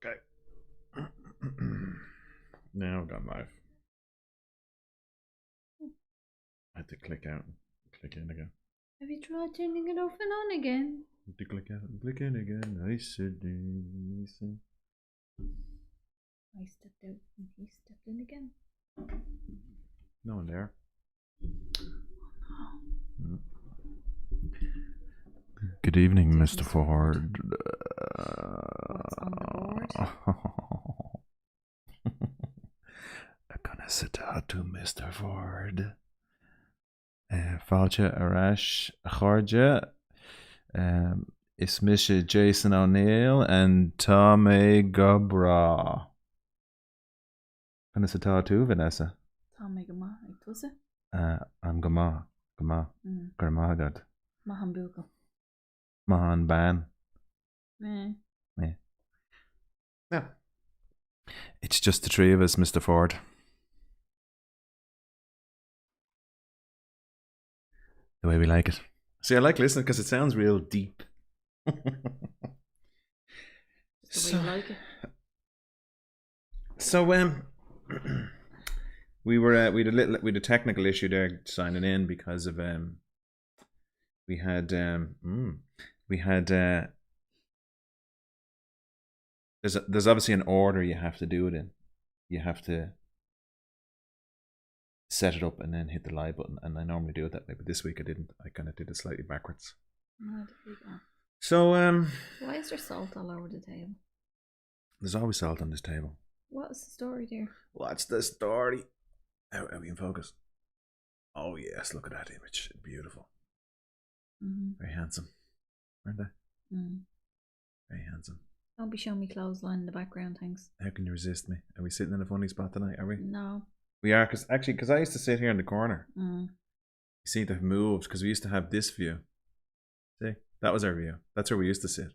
Okay. Now I've gone live. I had to click out and click in again. Have you tried turning it off and on again? I had to click out and click in again. I said. I stepped out and he stepped in again. No one there. Mm. Good evening, Mr. Ford. What's on the board? I'm gonna sit down to Mr. Ford. Fáilte arás chuirde is Misha Jason O'Neill and Tommy Gobra. Gonna sit down too, Vanessa. Tommy Gama, ag tusa? I'm Gama. Gramagad. Mahan Bugal. Mahan Ban. Meh. Yeah. It's just the three of us, Mr. Ford. The way we like it. See, I like listening because it sounds real deep. Just the way you like it. So we had a technical issue there signing in because of we had there's obviously an order you have to do it in. You have to set it up and then hit the live button, and I normally do it that way, but this week I didn't. I kind of did it slightly backwards. So why is there salt all over the table? There's always salt on this table. What's the story there? What's the story? Are we in focus? Oh yes, look at that image. Beautiful. Mm-hmm. Very handsome. Aren't they? Mm. Very handsome. Don't be showing me clothesline in the background, thanks. How can you resist me? Are we sitting in a funny spot tonight, are we? No. We are, because I used to sit here in the corner. Mm. You see, they've moved because we used to have this view. See, that was our view. That's where we used to sit.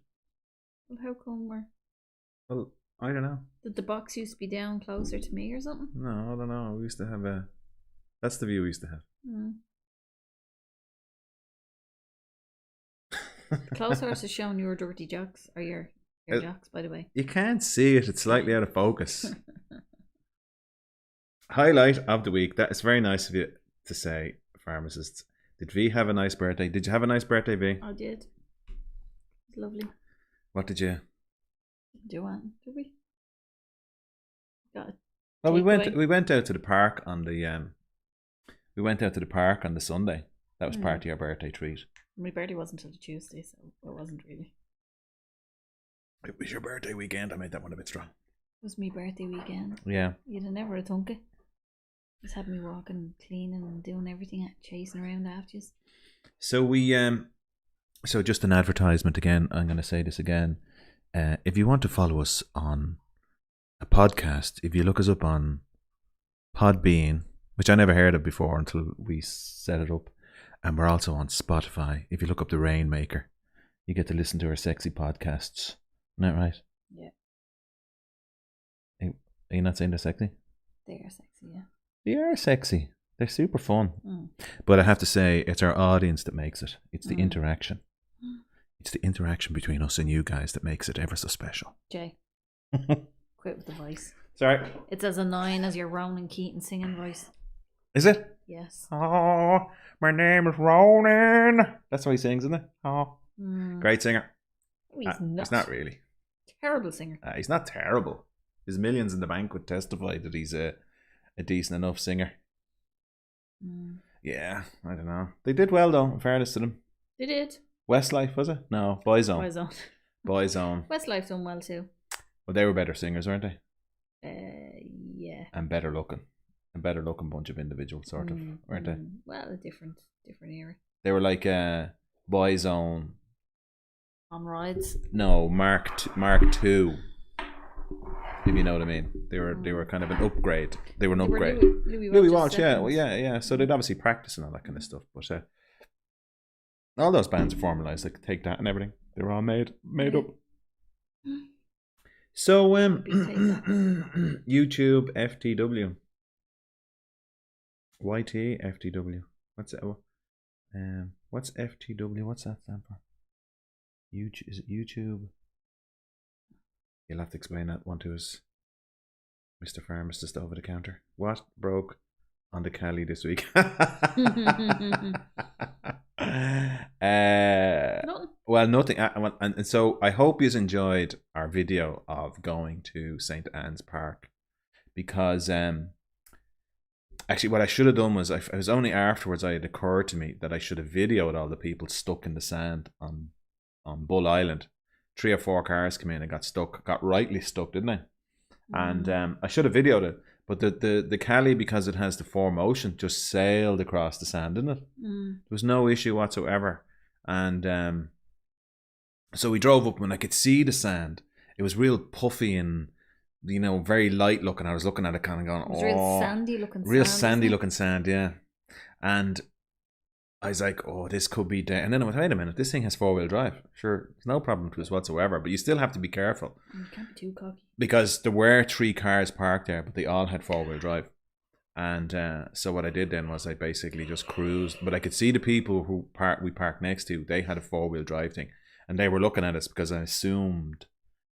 Well, how come we're... Well, I don't know. Did the box used to be down closer to me or something? No, I don't know. We used to have a... That's the view we used to have. Mm. Close horse is showing your dirty jocks, or your jocks, by the way. You can't see it. It's slightly out of focus. Highlight of the week. That is very nice of you to say, pharmacists. Did V have a nice birthday? Did you have a nice birthday, V? I did. It's lovely. What did you do? Did we? Got it. Well, we went out to the park on the we went out to the park on the Sunday. That was part of your birthday treat. My birthday wasn't until Tuesday, so it wasn't really. It was your birthday weekend. I made that one a bit strong. It was my birthday weekend. Yeah. You'd have never thunk it. Just had me walking, cleaning, and doing everything, chasing around after you. So we so just an advertisement again. I'm going to say this again. If you want to follow us on a podcast, if you look us up on Podbean, which I never heard of before until we set it up, and we're also on Spotify. If you look up the Rainmaker, you get to listen to our sexy podcasts. Isn't that right? Yeah. Are you not saying they're sexy? They are sexy, yeah. They are sexy. They're super fun. Mm. But I have to say, it's our audience that makes it. It's the interaction. It's the interaction between us and you guys that makes it ever so special. Jay, quit with the voice. Sorry. It's as annoying as your Ronan Keaton singing voice. Is it? Yes. Oh, my name is Ronan. That's what he sings, isn't it? Oh, great singer. He's not. He's not really. Terrible singer. He's not terrible. His millions in the bank would testify that he's a decent enough singer. Yeah, I don't know. They did well though, in fairness to them. They did. Westlife, was it? No, Boyzone. Boyzone. Westlife done well too. Well, they were better singers, weren't they? Yeah. And better looking. A better looking bunch of individuals, sort of, weren't they? Well, a different era. They were like Boyzone. On rides? No, Mark II. If you know what I mean. They were kind of an upgrade. They were an upgrade. Louis Walsh, yeah. Well, yeah. So they'd obviously practice and all that kind of stuff. But all those bands are formalized, like Take That and everything. They were all made up. So YouTube FTW. YT FTW. What's that? What's FTW? What's that stand for? YouTube, is it YouTube? You'll have to explain that one to us, Mr. Pharmacist over the counter. What broke on the Cali this week? Nothing. Well, nothing. And so I hope you enjoyed our video of going to St. Anne's Park, because actually what I should have done was, it was only afterwards it occurred to me that I should have videoed all the people stuck in the sand on Bull Island. 3 or 4 cars came in and got rightly stuck, didn't they? And I should have videoed it, but the Cali, because it has the 4Motion, just sailed across the sand, didn't it? There was no issue whatsoever. And so we drove up, and I could see the sand. It was real puffy and, you know, very light looking. I was looking at it kind of going, It was real sandy looking sand. Real sandy looking sand, yeah. And I was like, oh, this could be dead. And then I went, wait a minute, this thing has 4-wheel drive. Sure, there's no problem to us whatsoever, but you still have to be careful. You can't be too cocky. Because there were 3 cars parked there, but they all had 4-wheel drive. And so what I did then was I basically just cruised. But I could see the people who we parked next to, they had a 4-wheel drive thing. And they were looking at us because I assumed,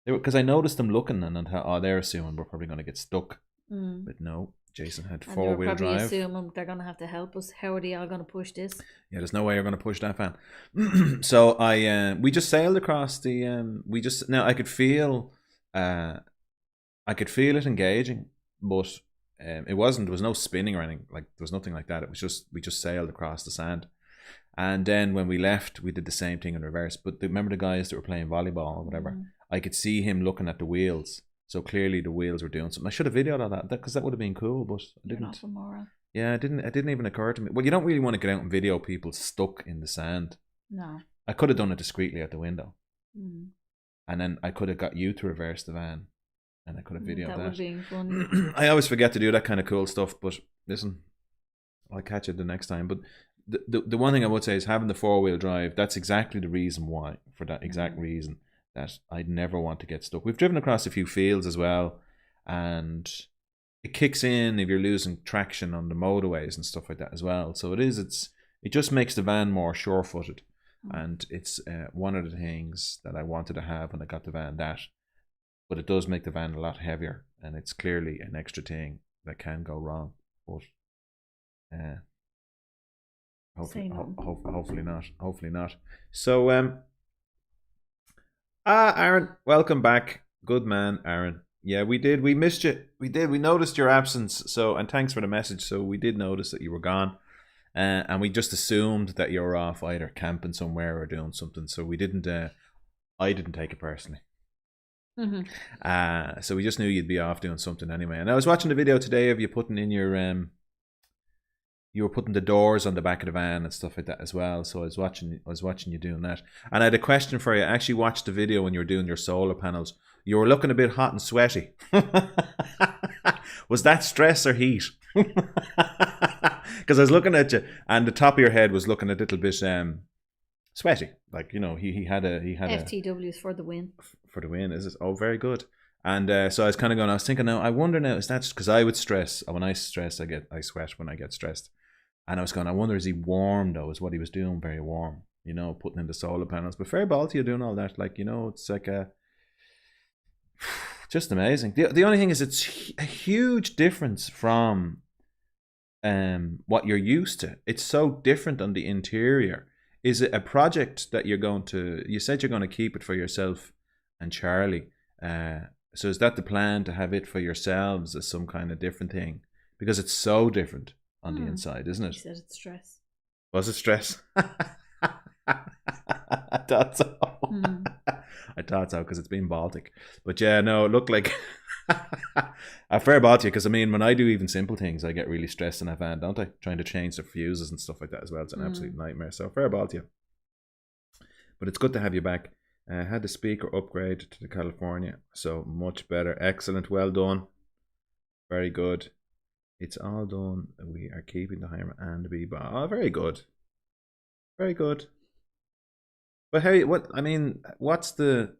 because I noticed them looking, and I thought, oh, they're assuming we're probably going to get stuck. But no, Jason had 4-wheel drive. Probably assuming they're going to have to help us. How are they all going to push this? Yeah, there's no way you're going to push that van. So we just sailed across the. Now I could feel it engaging, but it wasn't. There was no spinning or anything. Like, there was nothing like that. It was just, we just sailed across the sand. And then when we left, we did the same thing in reverse. But remember the guys that were playing volleyball or whatever? I could see him looking at the wheels. So clearly the wheels were doing something. I should have videoed all that, because that would have been cool, but I didn't. Yeah, it didn't even occur to me. Well, you don't really want to get out and video people stuck in the sand. No. I could have done it discreetly out the window. And then I could have got you to reverse the van, and I could have videoed that. That would have been fun. I always forget to do that kind of cool stuff, but listen, I'll catch it the next time. But the one thing I would say is, having the 4-wheel drive, that's exactly the reason why, for that exact reason, that I'd never want to get stuck. We've driven across a few fields as well, and it kicks in if you're losing traction on the motorways and stuff like that as well. So it just makes the van more sure-footed. And it's one of the things that I wanted to have when I got the van, but it does make the van a lot heavier, and it's clearly an extra thing that can go wrong. But hopefully not. So Aaron, welcome back. Good man, Aaron. Yeah, we did. We missed you. We did. We noticed your absence. So, and thanks for the message. So we did notice that you were gone. And we just assumed that you were off either camping somewhere or doing something. So we didn't, I didn't take it personally. So we just knew you'd be off doing something anyway. And I was watching the video today of you putting in your, you were putting the doors on the back of the van and stuff like that as well. So I was watching you doing that. And I had a question for you. I actually watched the video when you were doing your solar panels. You were looking a bit hot and sweaty. Was that stress or heat? Because I was looking at you, and the top of your head was looking a little bit sweaty. Like, you know, he had FTWs for the win. For the win, is it? Oh, very good. And so I was kind of going, I was thinking, now I wonder now, is that because I would stress? When I stress, I sweat when I get stressed. And I was going, I wonder, is he warm though? Is what he was doing very warm? You know, putting in the solar panels. But fair ball to you doing all that. Like, you know, it's like just amazing. The only thing is, it's a huge difference from what you're used to. It's so different on the interior. Is it a project that you're going to? You said you're going to keep it for yourself and Charlie. So is that the plan, to have it for yourselves as some kind of different thing? Because it's so different on the inside, isn't it? You said it's stress. Was it stress? I thought so. I thought so, because it's been Baltic. But yeah, no, it looked like a fair ball to you, because I mean, when I do even simple things, I get really stressed in a van, don't I? Trying to change the fuses and stuff like that as well. It's an absolute nightmare. So fair ball to you. But it's good to have you back. Had the speaker upgrade to the California, so much better. Excellent, well done. Very good. It's all done. We are keeping the hammer and the B-bar. Oh, very good. Very good. But what's the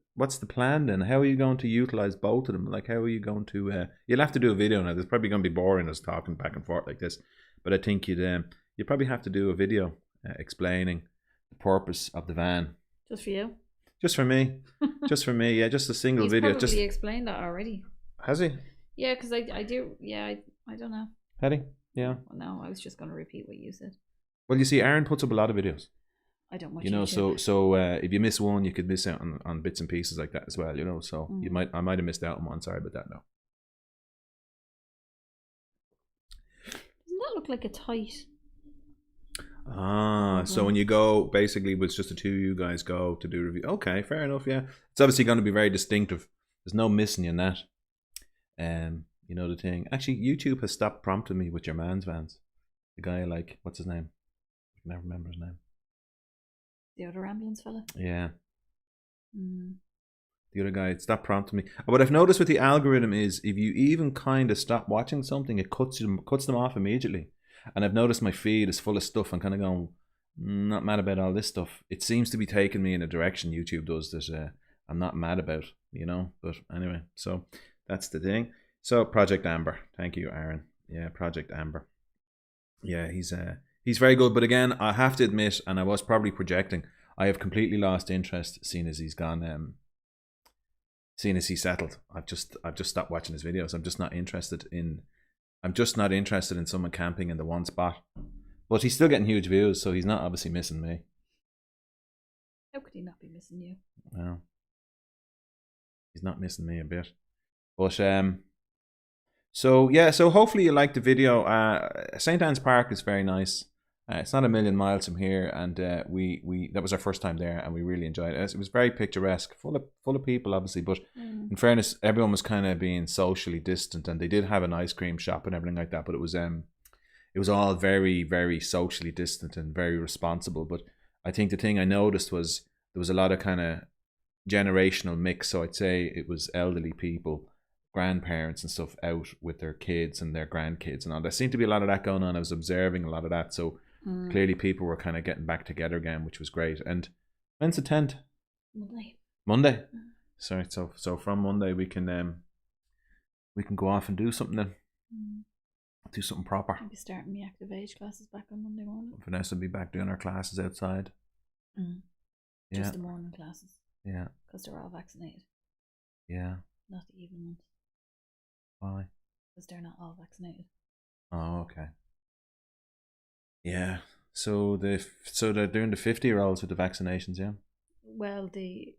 plan then? How are you going to utilize both of them? Like, how are you going to? You'll have to do a video now. It's probably going to be boring us talking back and forth like this. But I think you'd probably have to do a video explaining the purpose of the van. Just for you. Just for me. Just for me. Yeah, just a single He's video. probably Just explained that already. has he? Yeah, because I do. Yeah, I don't know. Had he? Yeah. Well, no, I was just going to repeat what you said. Well, you see, Aaron puts up a lot of videos. I don't watch You know, YouTube. so if you miss one, you could miss out on bits and pieces like that as well. You know, so I might have missed out on one. Sorry about that. No. Doesn't that look like a tight? So when you go, basically, it's just the two of you guys go to do a review. Okay, fair enough. Yeah, it's obviously going to be very distinctive. There's no missing in that. You know the thing. Actually, YouTube has stopped prompting me with your man's vans. The guy, like, what's his name? I can never remember his name. The other ambulance fella. Yeah. The other guy, stopped prompting me. What I've noticed with the algorithm is if you even kind of stop watching something, it cuts them off immediately. And I've noticed my feed is full of stuff. I'm kind of going, not mad about all this stuff. It seems to be taking me in a direction YouTube does that I'm not mad about, you know. But anyway, so that's the thing. So Project Amber, thank you, Aaron. Yeah, Project Amber. Yeah, he's very good. But again, I have to admit, and I was probably projecting, I have completely lost interest seeing as he's gone. Seeing as he's settled, I've just stopped watching his videos. I'm just not interested in someone camping in the one spot. But he's still getting huge views, so he's not obviously missing me. How could he not be missing you? No, he's not missing me a bit. But so yeah, so hopefully you liked the video. St. Anne's Park is very nice. It's not a million miles from here, and we that was our first time there, and we really enjoyed it. It was very picturesque, full of people, obviously. But in fairness, everyone was kind of being socially distant, and they did have an ice cream shop and everything like that. But it was all very, very socially distant and very responsible. But I think the thing I noticed was there was a lot of kind of generational mix. So I'd say it was elderly people, grandparents and stuff out with their kids and their grandkids and all. There seemed to be a lot of that going on. I was observing a lot of that. So clearly people were kind of getting back together again, which was great. And when's the 10th? Monday. Sorry, so from Monday we can go off and do something then. Do something proper. I'll be starting my active age classes back on Monday morning. Vanessa will be back doing her classes outside. Just the morning classes. Yeah. Because they're all vaccinated. Yeah. Not the evening ones. Why? Because they're not all vaccinated. Oh, okay. Yeah. So they're doing the 50-year-olds with the vaccinations, yeah? Well, the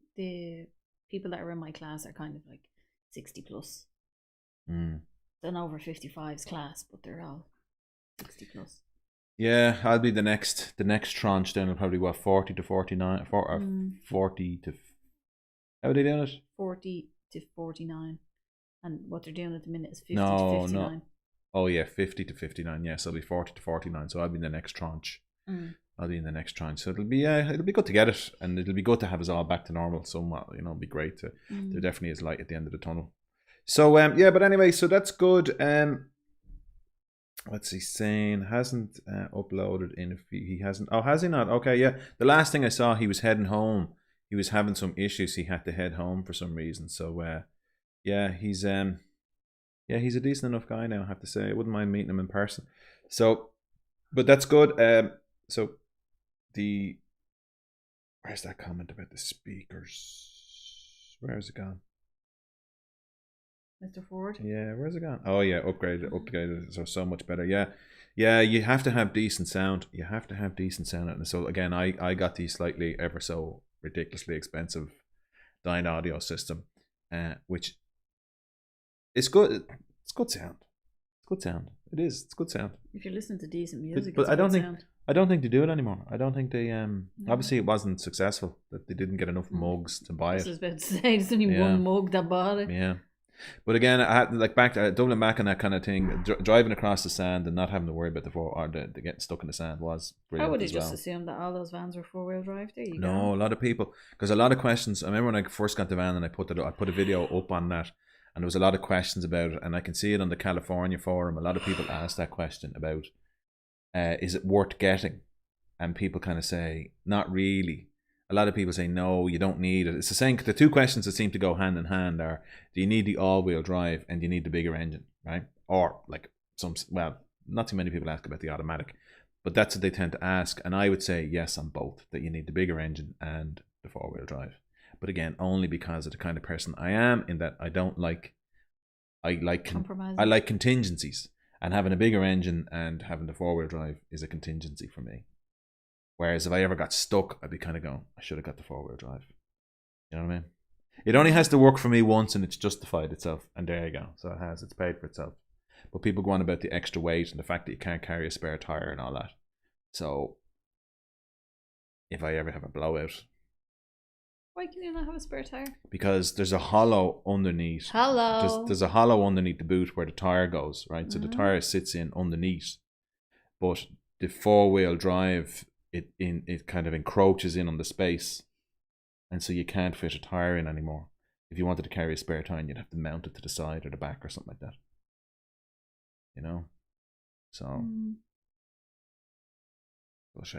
people that are in my class are kind of like 60 plus. Then over 55's class, but they're all 60 plus. Yeah, I'll be the next tranche. Then it'll probably 40 to 49, 40 to. How are they doing it? 40 to 49, and what they're doing at the minute is 50 to 59. No. Oh yeah, 50 to 59. Yes, it'll be 40 to 49. So I'll be in the next tranche. I'll be in the next tranche. So it'll be good to get it, and it'll be good to have us all back to normal somewhat. You know, it'll be great to. There definitely is light at the end of the tunnel. So yeah, but anyway, so that's good. What's he saying? Hasn't uploaded in a few. He hasn't. Oh, has he not? Okay, yeah. The last thing I saw, he was heading home. He was having some issues. He had to head home for some reason. So yeah, he's a decent enough guy now, I have to say. I wouldn't mind meeting him in person. So, but that's good. So where's that comment about the speakers? Where has it gone? Mr. Ford? Yeah, where's it gone? Oh yeah, upgraded, so much better. Yeah, you have to have decent sound. And so again, I got the slightly ever so ridiculously expensive Dyne audio system, which is good. It's good sound. It is. It's good sound. If you're listening to decent music, but I don't think they do it anymore. I don't think they obviously it wasn't successful, that they didn't get enough mugs to buy it. I was about to say there's only one mug that bought it. Yeah. But again, I had doubling back on that kind of thing, driving across the sand and not having to worry about the getting stuck in the sand was brilliant. I would have just assumed that all those vans were 4-wheel drive. There you go. No, a lot of people, because a lot of questions. I remember when I first got the van and I put a video up on that, and there was a lot of questions about it, and I can see it on the California forum. A lot of people asked that question about, is it worth getting? And people kind of say, not really. A lot of people say, no, you don't need it. It's the same. The two questions that seem to go hand in hand are, do you need the all-wheel drive and do you need the bigger engine, right? Or like not too many people ask about the automatic, but that's what they tend to ask. And I would say yes on both, that you need the bigger engine and the 4-wheel drive. But again, only because of the kind of person I am, in that I like contingencies, and having a bigger engine and having the 4-wheel drive is a contingency for me. Whereas if I ever got stuck, I'd be kind of going, I should have got the 4-wheel drive. You know what I mean? It only has to work for me once, and it's justified itself, and there you go. So it's paid for itself. But people go on about the extra weight and the fact that you can't carry a spare tire and all that. So if I ever have a blowout, why can you not have a spare tire? Because there's a hollow underneath. There's a hollow underneath the boot where the tire goes, right? So the tire sits in underneath, but the 4-wheel drive, it kind of encroaches in on the space, and so you can't fit a tire in anymore. If you wanted to carry a spare tire, you'd have to mount it to the side or the back or something like that. You know, so. But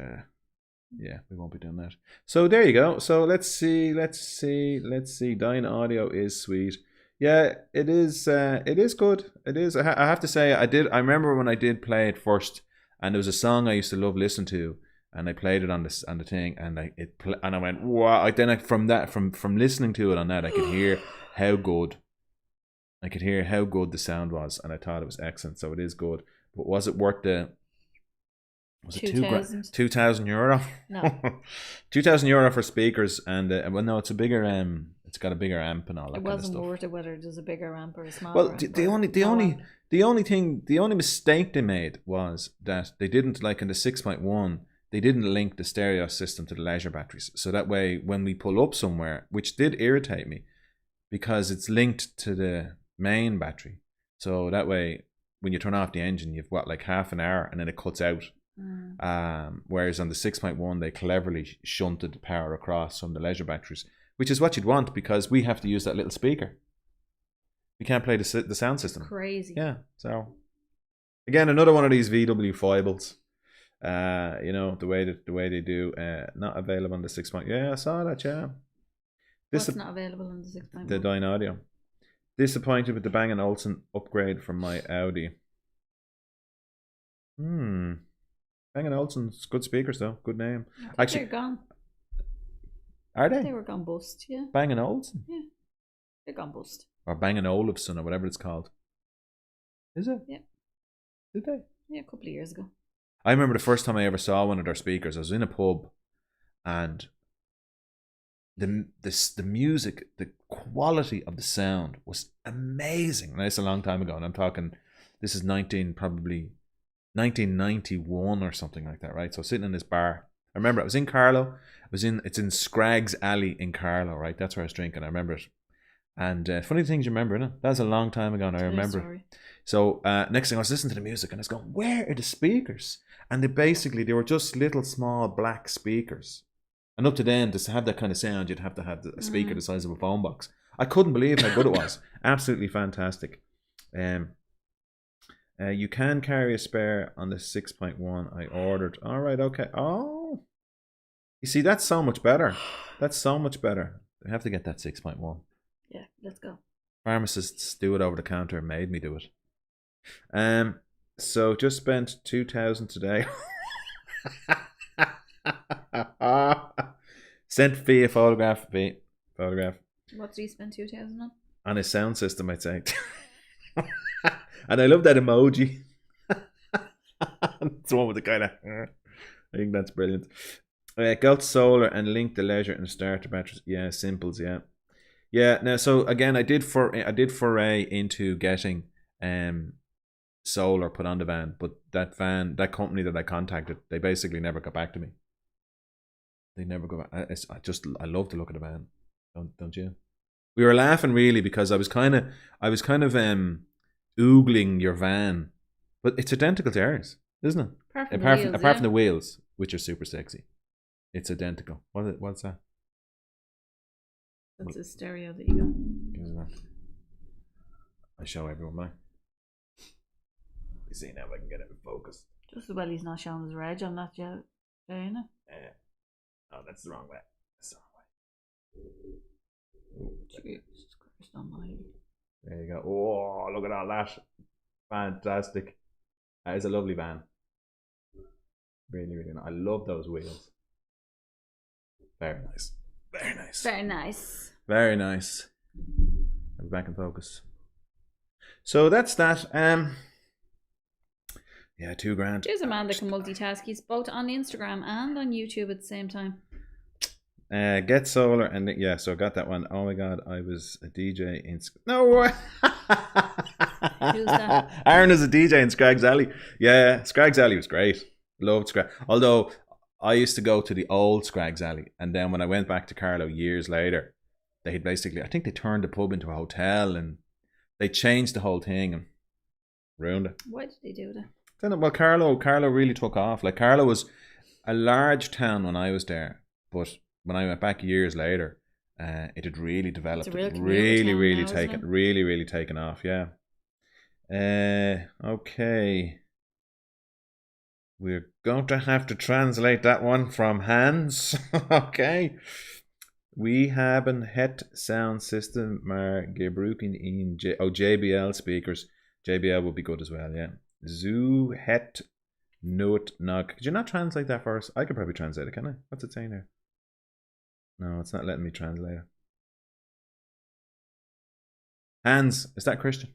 yeah, we won't be doing that. So there you go. So let's see. Dyna Audio is sweet. Yeah, it is. It is good. It is. I have to say, I remember when I did play it first, and there was a song I used to love listening to, and I played it on the thing, and I went, wow. From listening to it on that, I could hear how good. I could hear how good the sound was, and I thought it was excellent. So it is good. But was it worth the? Was it 2,000 euro? No. 2,000 euro for speakers, and well, no, it's a bigger it's got a bigger amp and all that. It wasn't kind of stuff. worth it whether there's a bigger amp or a smaller. Well, amp the only mistake they made was that they didn't, like in the 6.1, they didn't link the stereo system to the leisure batteries. So that way, when we pull up somewhere, which did irritate me, because it's linked to the main battery. So that way, when you turn off the engine, you've got like half an hour, and then it cuts out. Whereas on the 6.1 they cleverly shunted the power across from the leisure batteries, which is what you'd want, because we have to use that little speaker. We can't play the sound system. Crazy. Yeah. So again, another one of these VW foibles. You know, the way they do. Not available on the 6. Yeah, I saw that. Yeah. What's not available on the 6.1? The Dyna Audio. Disappointed with the Bang & Olufsen upgrade from my Audi. Bang & Olufsen's good speakers though, good name. Actually, they're gone. Are they? They were gone bust, yeah. Bang & Olufsen? Yeah, they're gone bust. Or Bang & Olufsen, or whatever it's called. Is it? Yeah. Did they? Yeah, a couple of years ago. I remember the first time I ever saw one of their speakers. I was in a pub, and the music, the quality of the sound was amazing. And it's a long time ago, and I'm talking, this is 1991 or something like that, right? So sitting in this bar, I remember I was in Carlow. It's in Scraggs Alley in Carlow, right? That's where I was drinking. I remember it. And funny things you remember, innit? That was a long time ago, and I remember. Sorry. So next thing, I was listening to the music, and I was going, "Where are the speakers?" And they were just little small black speakers. And up to then, to have that kind of sound, you'd have to have a speaker the size of a phone box. I couldn't believe how good it was. Absolutely fantastic. You can carry a spare on the 6.1 I ordered. All right, okay. Oh, you see, that's so much better. That's so much better. I have to get that 6.1. Yeah, let's go. Pharmacists do it over the counter. Made me do it. So just spent 2,000 today. Sent fee a photograph. What do you spend 2,000 on? On a sound system, I'd say. And I love that emoji. It's the one with the kind of. I think that's brilliant. Go to solar and link the leisure and starter batteries. Yeah, simples. Yeah. Now, so again, I did foray into getting solar put on the van, but that company that I contacted, they basically never got back to me. They never go back. I love the look of the van. Don't you? We were laughing really because I was kind of oogling your van, but it's identical to ours, isn't it? Apart from the wheels, which are super sexy, it's identical. What's that? That's a stereo that you got. I show everyone mine. You see now if I can get it in focus. Just as well he's not showing his reg on that yet, isn't it? Yeah. Oh, that's the wrong way. Jesus Christ almighty. There you go. Oh, look at all that. Fantastic. That is a lovely van. Really, really nice. I love those wheels. Very nice. Very nice. Very nice. Very nice. I'll be back in focus. So that's that. Yeah, $2,000. There's a man that can multitask. He's both on Instagram and on YouTube at the same time. Get Solar and yeah, so I got that one. Oh my god, I was a DJ in no way. Who's that? Aaron is a DJ in Scraggs Alley. Yeah, Scraggs Alley was great. Loved Scraggs. Although I used to go to the old Scraggs Alley, and then when I went back to Carlow years later, they had basically, I think they turned the pub into a hotel and they changed the whole thing and ruined it. Why did they do that? I don't know. Well, Carlow really took off. Like Carlow was a large town when I was there, but when I went back years later, it had really developed. It's a real really taken off. Yeah. Okay. We're going to have to translate that one from Hans. Okay. We haben het sound system maar gebruiken in JBL speakers. JBL would be good as well, yeah. Zu het noot nog. Could you not translate that for us? I could probably translate it, can I? What's it saying here? No, it's not letting me translate it. Hans, is that Christian?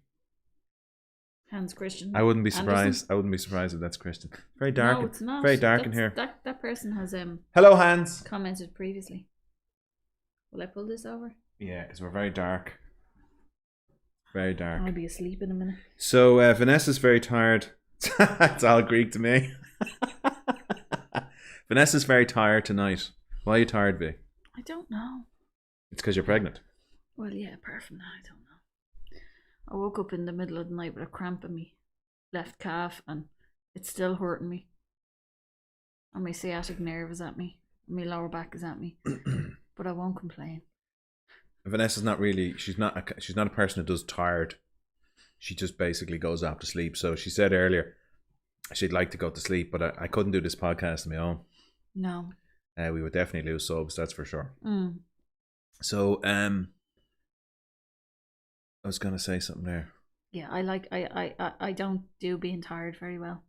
Hans Christian. I wouldn't be surprised. Anderson? I wouldn't be surprised if that's Christian. Very dark. No, it's not. Very dark in here. That person has Hello, Hans. commented previously. Will I pull this over? Yeah, because we're very dark. Very dark. I'll be asleep in a minute. So Vanessa's very tired. It's all Greek to me. Vanessa's very tired tonight. Why are you tired, Vic? I don't know. It's because you're pregnant. Well, yeah, apart from that, I don't know. I woke up in the middle of the night with a cramp in me left calf and it's still hurting me. And my sciatic nerve is at me. And my lower back is at me. But I won't complain. Vanessa's not really, she's not a person who does tired. She just basically goes off to sleep. So she said earlier she'd like to go to sleep, but I couldn't do this podcast on my own. No. We would definitely lose subs, that's for sure. Mm. So I was gonna say something there. Yeah, I don't do being tired very well.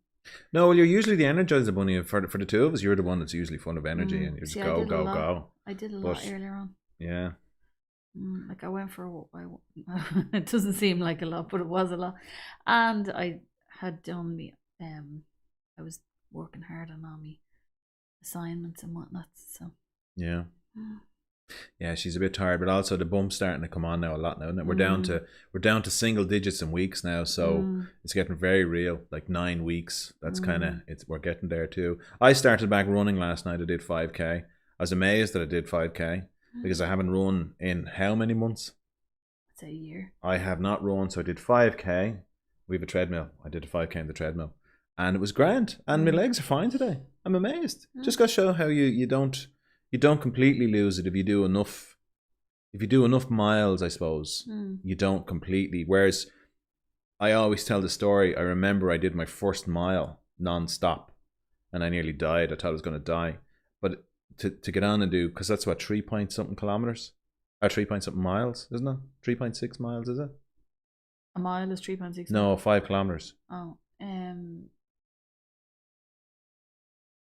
No, well, you're usually the Energizer Bunny. For the two of us, you're the one that's usually full of energy and you just go. I did a lot earlier on. Yeah. Like I went for a walk. It doesn't seem like a lot, but it was a lot. And I had done me. I was working hard on all my assignments and whatnot. So yeah. Yeah, she's a bit tired, but also the bump's starting to come on now a lot now, isn't it? We're down to single digits in weeks now, so it's getting very real. Like 9 weeks. That's kind of we're getting there too. I started back running last night. I did 5k. I was amazed that I did 5k because I haven't run in how many months? I'd say a year. I have not run, so I did 5k. We have a treadmill. I did a 5k on the treadmill, and it was grand. And my legs are fine today. I'm amazed. Just gotta show how you don't completely lose it if you do enough. If you do enough miles, I suppose you don't completely. Whereas I always tell the story. I remember I did my first mile non-stop, and I nearly died. I thought I was going to die, but to get on and do, because that's what 3 point something kilometers, or 3 point something miles, isn't it? 3.6 miles, is it? A mile is 3.6. No, 5 kilometers. Oh,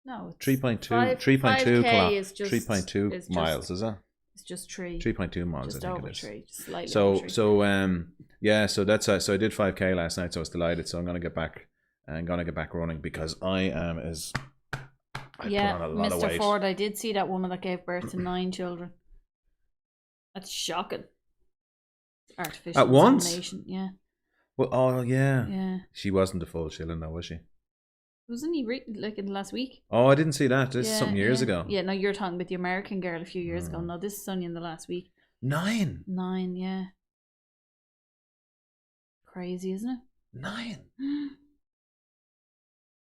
no, 3.2 kilometers. 3.2 miles, is it? It's just 3.2 miles, just I think over it is. 3, just slightly So over 3. yeah, so that's so I did 5k last night, so I was delighted. So I'm gonna get back running because I am put on a lot of Mr. weight. Ford, I did see that woman that gave birth to 9 children. That's shocking. Artificial At once? insemination, yeah. Well, oh yeah. Yeah. She wasn't a full shilling though, was she? Wasn't he like in the last week? Oh, I didn't see that. This is some years ago. Yeah, no, you're talking about the American girl a few years ago. No, this is only in the last week. 9. 9, yeah. Crazy, isn't it? 9.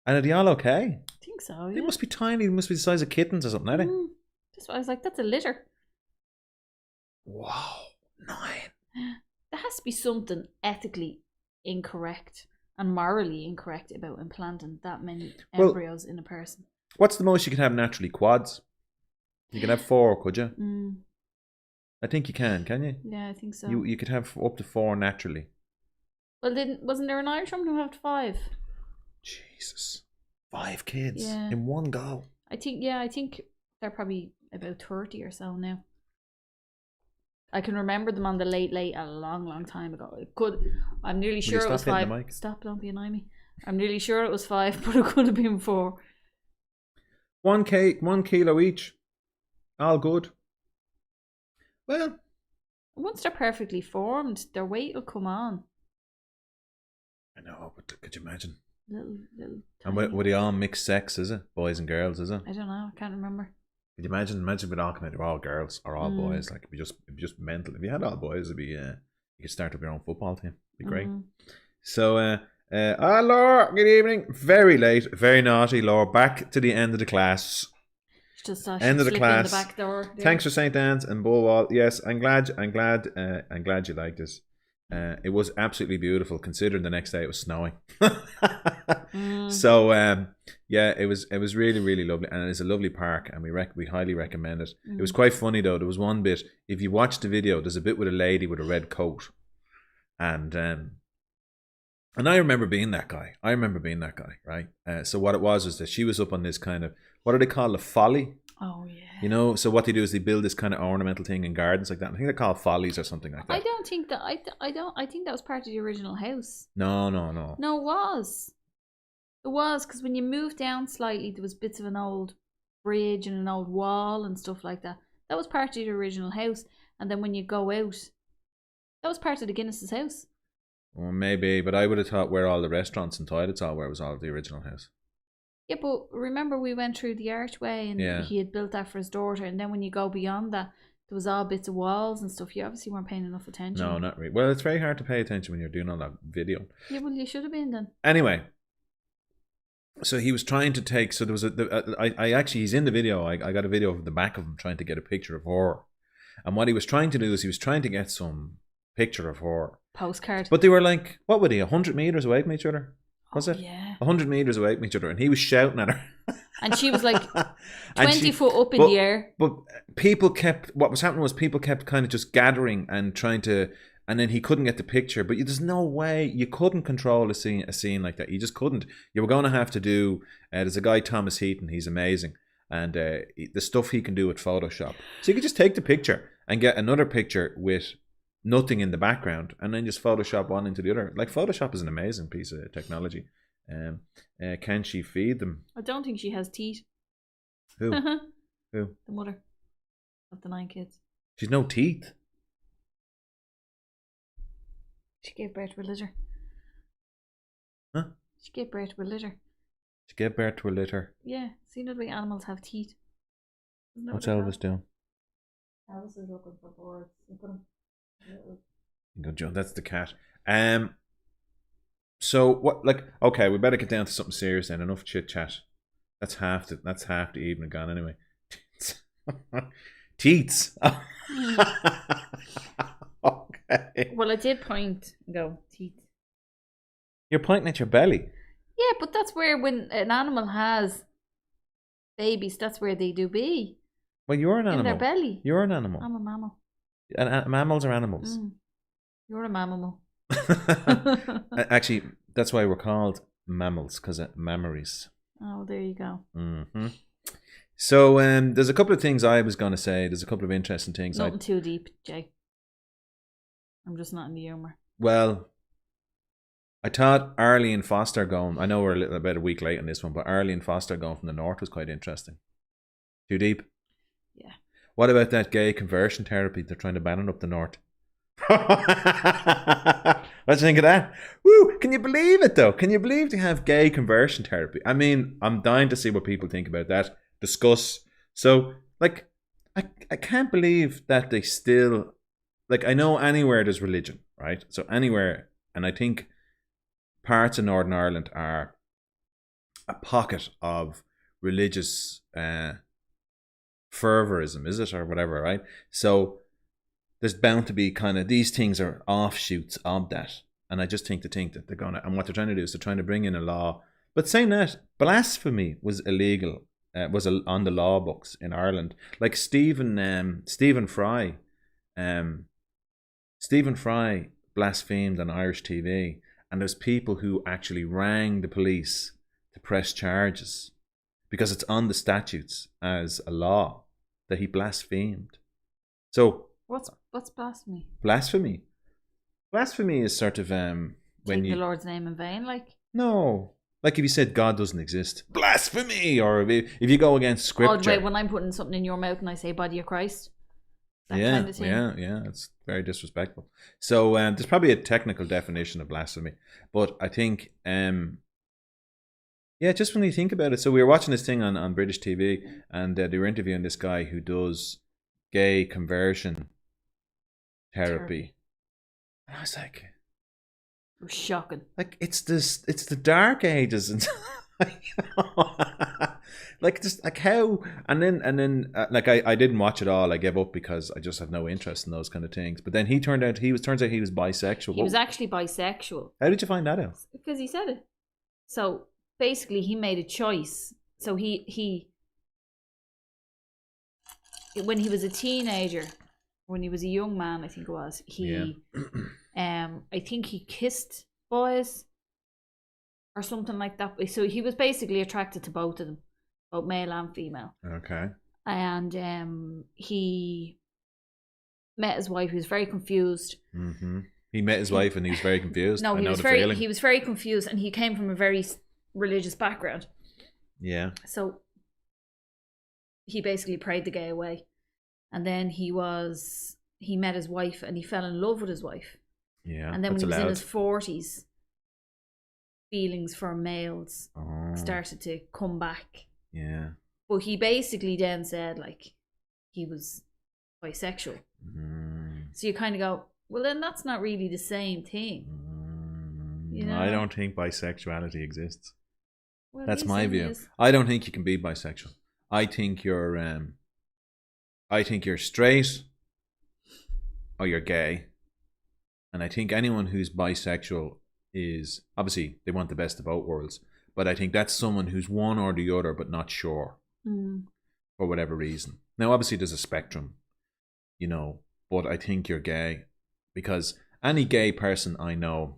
And are they all okay? I think so, yeah. They must be tiny. They must be the size of kittens or something, are they? That's why I was like, that's a litter. Wow. 9. There has to be something ethically incorrect and morally incorrect about implanting that many embryos in a person. What's the most you can have naturally? Quads? You can have 4, could you? I think you can you? Yeah, I think so. You could have up to 4 naturally. Well, wasn't there an Irish woman who had 5? Jesus. 5 kids in one go. I think they're probably about 30 or so now. I can remember them on the Late Late a long time ago. It could. I'm nearly sure it was stop hitting 5. the mic? Stop! Don't be annoying me. I'm nearly sure it was 5, but it could have been 4. 1 kilo each. All good. Well, once they're perfectly formed, their weight will come on. I know, but could you imagine? Little. And tiny. were they all mixed sex, is it? Boys and girls, is it? I don't know. I can't remember. Could you imagine if it all come out, they're all girls or all boys? Like, it'd be just mental. If you had all boys, it'd be, you could start up your own football team. It'd be great. So, Laura, good evening. Very late, very naughty, Laura. Back to the end of the class. Just end of the class. In the back door there. Thanks for St. Anne's and Bullwall. Yes, I'm glad you liked this. It was absolutely beautiful, considering the next day it was snowing. So yeah, it was really, really lovely, and it is a lovely park, and we highly recommend it. It was quite funny though. There was one bit, if you watch the video, there's a bit with a lady with a red coat, and I remember being that guy. Right? So what it was that she was up on this kind of, what do they call, a folly? Oh yeah. You know, so what they do is they build this kind of ornamental thing in gardens like that. I think they're called follies or something like that. I don't think that. I think that was part of the original house. No. No, it was. It was, because when you moved down slightly, there was bits of an old bridge and an old wall and stuff like that. That was part of the original house. And then when you go out, that was part of the Guinness's house. Well, maybe, but I would have thought where all the restaurants and toilets are, where it was all of the original house. Yeah, but remember we went through the archway and he had built that for his daughter, and then when you go beyond that, there was all bits of walls and stuff. You obviously weren't paying enough attention. No, not really. Well, it's very hard to pay attention when you're doing all that video. Yeah, well, you should have been then. Anyway, so he was trying to take, so there was I actually, he's in the video. I got a video of the back of him trying to get a picture of her. And what he was trying to do is he was trying to get some picture of her. Postcard. But they were like, what were they, 100 meters away from each other? Was it? Yeah. 100 meters away from each other, and he was shouting at her. And she was like 20 foot up in the air. But what was happening was people kept kind of just gathering and trying to, and then he couldn't get the picture. But there's no way, you couldn't control a scene like that. You just couldn't. You were going to have to do, there's a guy, Thomas Heaton, he's amazing. And the stuff he can do with Photoshop. So you could just take the picture and get another picture with nothing in the background, and then just Photoshop one into the other. Like, Photoshop is an amazing piece of technology. Can she feed them? I don't think she has teeth. Who? Who? The mother of the 9 kids. She's no teeth. She gave birth to a litter. Huh? She gave birth to a litter. She gave birth to a litter. Yeah. See, the way animals have teeth. What's Elvis doing? Elvis is looking for boards. Look at him. Good job. That's the cat. So what? Like, okay, we better get down to something serious then. Enough chit chat. That's half the evening gone anyway. Teats. Okay. Well, I did point and go teeth. You're pointing at your belly. Yeah, but that's where, when an animal has babies, that's where they do be. Well, you're an animal. In their belly. You're an animal. I'm a mammal. And mammals are animals. You're a mammal. Actually, that's why we're called mammals, because of mammaries. Oh, there you go. Mm-hmm. So there's a couple of things I was going to say. There's a couple of interesting things. Nothing too deep, Jay. I'm just not in the humour. Well, I thought Arlene Foster going, I know we're about a week late on this one, but Arlene Foster going from the north was quite interesting. Too deep? Yeah. What about that gay conversion therapy they're trying to ban it up the north? What do you think of that? Woo! Can you believe it though? Can you believe they have gay conversion therapy? I mean, I'm dying to see what people think about that. Discuss. So, like, I can't believe that they still, like, I know anywhere there's religion, right? So anywhere, and I think parts of Northern Ireland are a pocket of religious fervorism, is it, or whatever, right? So there's bound to be kind of, these things are offshoots of that, and I just think that they're gonna, and what they're trying to do is they're trying to bring in a law. But saying that, blasphemy was illegal, was on the law books in Ireland. Like Stephen Fry blasphemed on Irish TV, and there's people who actually rang the police to press charges because it's on the statutes as a law that he blasphemed. So What's blasphemy? Blasphemy. Blasphemy is sort of when Take you the Lord's name in vain, like. no, like if you said God doesn't exist, blasphemy, or if you go against scripture. Oh, wait, when I'm putting something in your mouth and I say body of Christ, that kind of thing. Yeah, it's very disrespectful. So there's probably a technical definition of blasphemy, but I think just when you think about it. So we were watching this thing on British TV, and they were interviewing this guy who does gay conversion therapy. And I was like, it was shocking. Like it's the dark ages, and like just like how, and then like I didn't watch it all. I gave up because I just have no interest in those kind of things. But then turns out he was bisexual. He was actually bisexual. How did you find that out? Because he said it. So basically, he made a choice. So he when he was a teenager, when he was a young man, I think it was, I think he kissed boys or something like that. So he was basically attracted to both of them, both male and female. Okay. And he met his wife. He was very confused. Mm-hmm. He met his wife and he was very confused. No, he was very confused, and he came from a very religious background. Yeah. So he basically prayed the gay away, and then he met his wife and he fell in love with his wife. Yeah. And then when he was in his 40s, feelings for males started to come back. Yeah. But he basically then said like he was bisexual. So you kind of go, well, then that's not really the same thing. You know? I don't think bisexuality exists. Well, that's my view. I don't think you can be bisexual. I think you're straight or you're gay. And I think anyone who's bisexual is, obviously, they want the best of both worlds. But I think that's someone who's one or the other, but not sure. For whatever reason. Now, obviously, there's a spectrum, but I think you're gay. Because any gay person I know,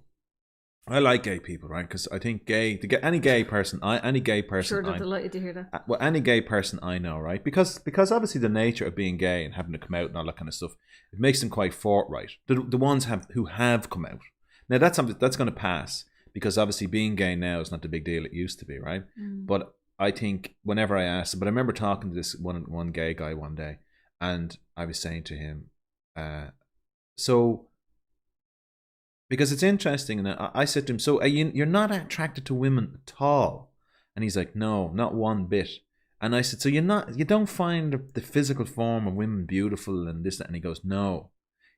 I like gay people, right? Because I think any gay person. Sure, they're delighted to hear that. Well, any gay person I know, right? Because obviously the nature of being gay and having to come out and all that kind of stuff, it makes them quite forthright. The ones who have come out. Now that's something that's going to pass, because obviously being gay now is not the big deal it used to be, right? But I think whenever I asked, but I remember talking to this one gay guy one day, and I was saying to him, so. Because it's interesting, and I said to him, so you're not attracted to women at all? And he's like, no, not one bit. And I said, so you don't find the physical form of women beautiful and this, that? And he goes, no.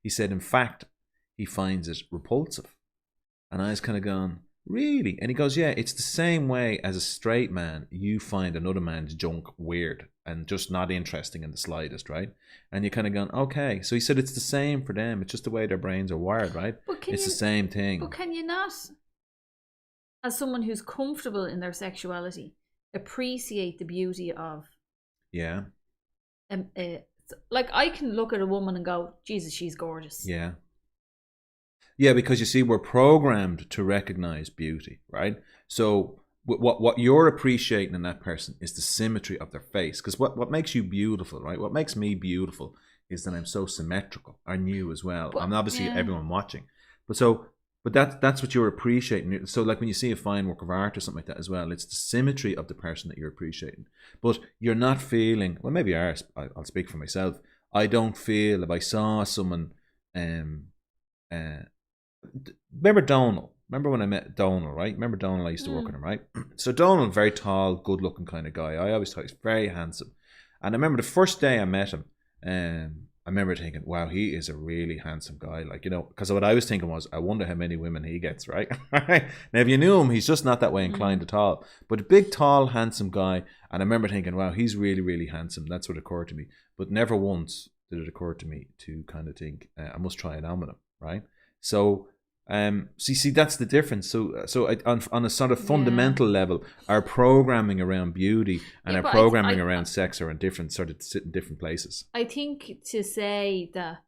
He said, in fact, he finds it repulsive. And I was kind of going, really? And he goes, yeah, it's the same way as a straight man, you find another man's junk weird and just not interesting in the slightest, right? And you're kind of going, okay. So he said it's the same for them. It's just the way their brains are wired, right? It's the same thing. But can you not, as someone who's comfortable in their sexuality, appreciate the beauty of... Yeah. Like, I can look at a woman and go, Jesus, she's gorgeous. Yeah. Yeah, because you see, we're programmed to recognize beauty, right? So what you're appreciating in that person is the symmetry of their face. Because what makes you beautiful, right? What makes me beautiful is that I'm so symmetrical. And you as well. I'm obviously everyone watching. But that's what you're appreciating. So like when you see a fine work of art or something like that as well, it's the symmetry of the person that you're appreciating. But you're not feeling, well, maybe I'll speak for myself. I don't feel, if I saw someone, remember Donal? Remember when I met Donal, right? Remember Donal? I used to work with him, right? So Donal, very tall, good-looking kind of guy. I always thought he was very handsome. And I remember the first day I met him, I remember thinking, wow, he is a really handsome guy. Like, because what I was thinking was, I wonder how many women he gets, right? Now, if you knew him, he's just not that way inclined at all. But a big, tall, handsome guy. And I remember thinking, wow, he's really, really handsome. That's what occurred to me. But never once did it occur to me to kind of think, I must try it on with him, right? So see, that's the difference. So on a sort of fundamental level, our programming around beauty and our programming around sex are in different sit in different places. I think to say that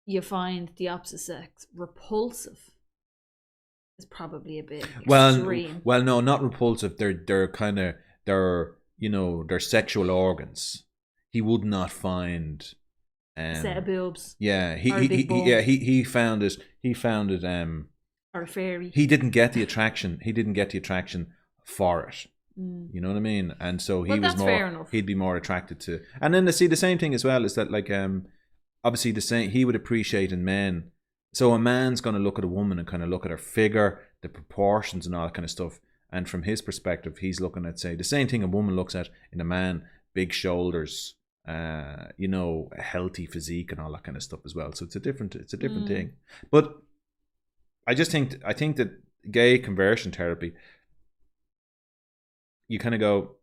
you find the opposite sex repulsive is probably a bit extreme. Well, no, not repulsive. They're kind of their sexual organs. He would not find A set of boobs. Yeah, Or a big bum. he found it. Or a fairy. He didn't get the attraction. He didn't get the attraction for it. You know what I mean? And so he was that's fair enough. He'd be more attracted to. And then to see the same thing as well is that like obviously the same he would appreciate in men. So a man's going to look at a woman and kind of look at her figure, the proportions and all that kind of stuff. And from his perspective, he's looking at, say, the same thing a woman looks at in a man: big shoulders, a healthy physique and all that kind of stuff as well. So it's a different thing. But I think that gay conversion therapy, you kind of go,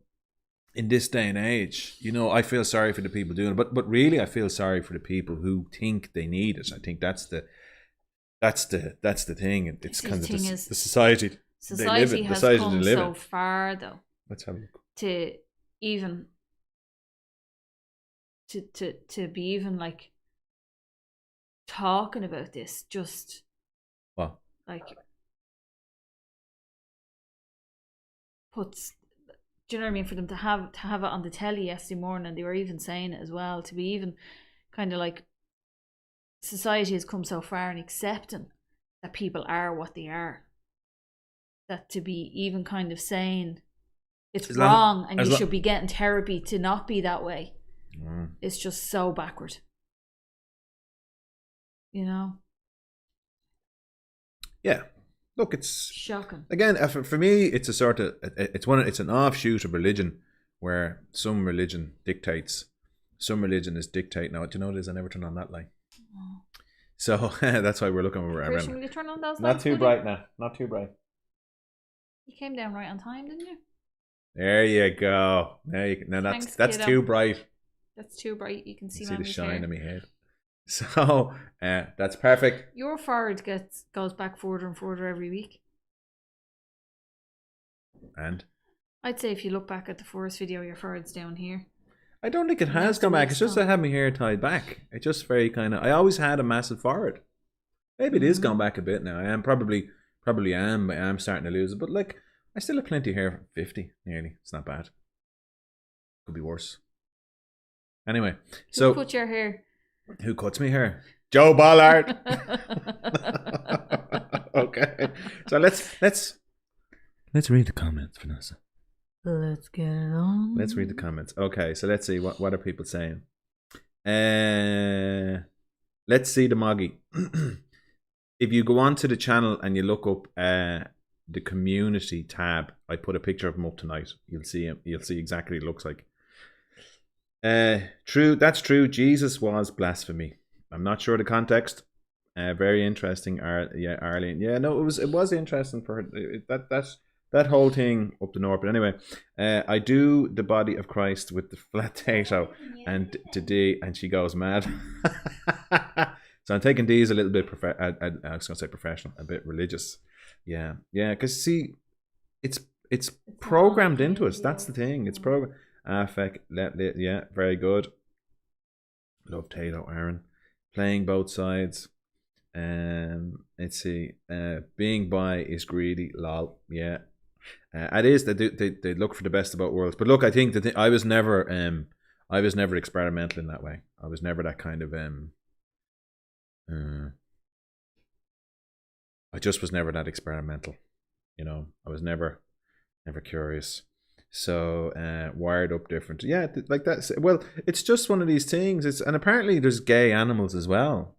in this day and age, I feel sorry for the people doing it, but really I feel sorry for the people who think they need it. I think that's the thing. It's kind of the society they live in. Has come so far, though. Let's have a look. To even to be even like talking about this, just what like puts. Do you know what I mean? For them to have it on the telly yesterday morning, and they were even saying it as well, to be even kind of like, society has come so far in accepting that people are what they are, that to be even kind of saying it's wrong and you should be getting therapy to not be that way, it's just so backward. Yeah. Look, it's shocking. Again, for me, it's a sort of it's an offshoot of religion, where some religion dictates, some religion is dictate. Now, do you know what it is? I never turn on that light, so that's why we're looking around. Christian, will you turn on those lights? Not too bright now. Not too bright. You came down right on time, didn't you? There you go. That's too bright. That's too bright. You can see the shine hair. in my head. So that's perfect. Your forehead goes back further and further every week. And I'd say if you look back at the first video, your forehead's down here. I don't think it has gone back. It's just I had my hair tied back. It's just very kind of. I always had a massive forehead. Maybe it is gone back a bit now. I am probably am. I am starting to lose it, but like I still have plenty of hair. 50 nearly. It's not bad. Could be worse. Anyway, Who cut your hair? Who cuts me hair? Joe Ballard. Okay, so let's read the comments, Vanessa. Let's get it on. Let's read the comments. Okay, so let's see what are people saying. Let's see the Moggy. If you go onto the channel and you look up the community tab, I put a picture of him up tonight. You'll see him. You'll see exactly what it looks like. True, that's true. Jesus was blasphemy. I'm not sure the context. Very interesting. Arlene. Yeah, no, it was interesting for her. That whole thing up the north. But anyway, I do the body of Christ with the flat potato and today, and she goes mad. So I'm taking these a little bit. I was gonna say professional, a bit religious. Yeah, because see, it's programmed into us. That's the thing. It's programmed. Affect, yeah, very good. Love Tato, Aaron. Playing both sides. Let's see. Being bi is greedy. Lol. Yeah. It is. They look for the best of both worlds. But look, I think that I was never experimental in that way. I was never that kind of I just was never that experimental. I was never curious. So wired up different. Yeah, like that. Well, it's just one of these things. And apparently there's gay animals as well.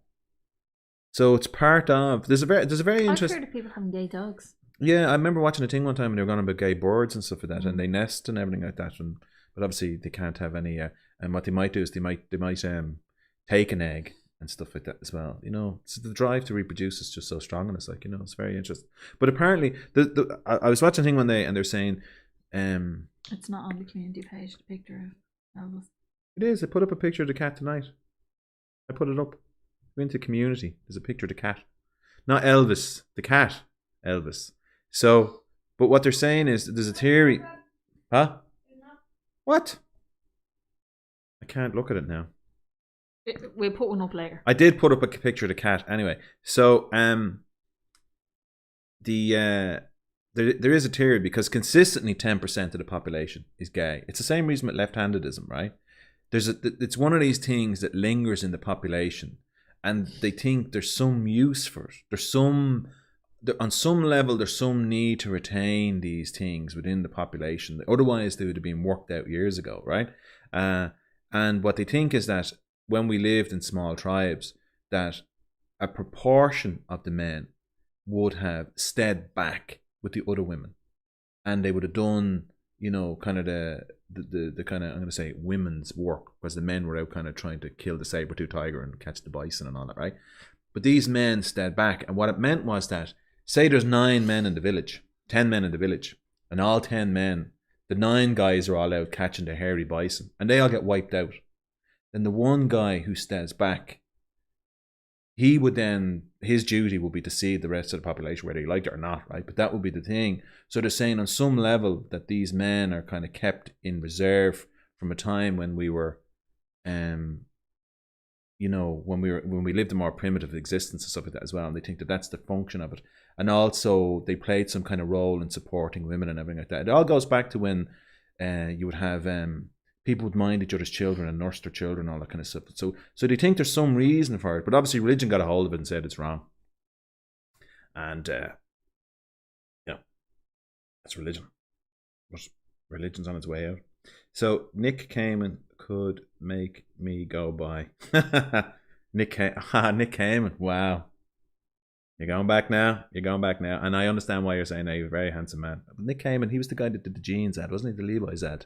So it's part of. There's a very interesting. I've heard of people having gay dogs. Yeah, I remember watching a thing one time and they were going about gay birds and stuff like that, and they nest and everything like that. But obviously they can't have any. And what they might do is they might take an egg and stuff like that as well. So the drive to reproduce is just so strong, and it's like it's very interesting. But apparently, I was watching a thing one day and they're saying. It's not on the community page, the picture of Elvis. It is. I put up a picture of the cat tonight. I put it up. Go into community. There's a picture of the cat. Not Elvis. The cat. Elvis. So, but what they're saying is there's a theory. Huh? What? I can't look at it now. We'll put one up later. I did put up a picture of the cat. Anyway, so there is a theory because consistently 10% of the population is gay. It's the same reason with left-handedism, right? it's one of these things that lingers in the population, and they think there's some use for it. On some level, there's some need to retain these things within the population. Otherwise, they would have been worked out years ago, right? And what they think is that when we lived in small tribes, that a proportion of the men would have stayed back with the other women, and they would have done, kind of the kind of, I'm going to say, women's work, because the men were out kind of trying to kill the saber-tooth tiger and catch the bison and all that, right? But these men stayed back, and what it meant was that, say there's 9 men in the village, 10 men in the village, and all 10 men, the 9 guys are all out catching the hairy bison, and they all get wiped out. Then the one guy who stays back, his duty would be to see the rest of the population, whether he liked it or not, right? But that would be the thing. So they're saying on some level that these men are kind of kept in reserve from a time when we were, when we lived a more primitive existence and stuff like that as well. And they think that that's the function of it. And also they played some kind of role in supporting women and everything like that. It all goes back to when you would have people would mind each other's children and nurse their children, all that kind of stuff. So they think there's some reason for it, but obviously religion got a hold of it and said it's wrong. And that's religion. But religion's on its way out. So Nick Cayman could make me go by. Nick Cayman. Wow. You're going back now. And I understand why you're saying that. He was a very handsome man. But Nick Cayman, he was the guy that did the jeans ad, wasn't he? The Levi's ad.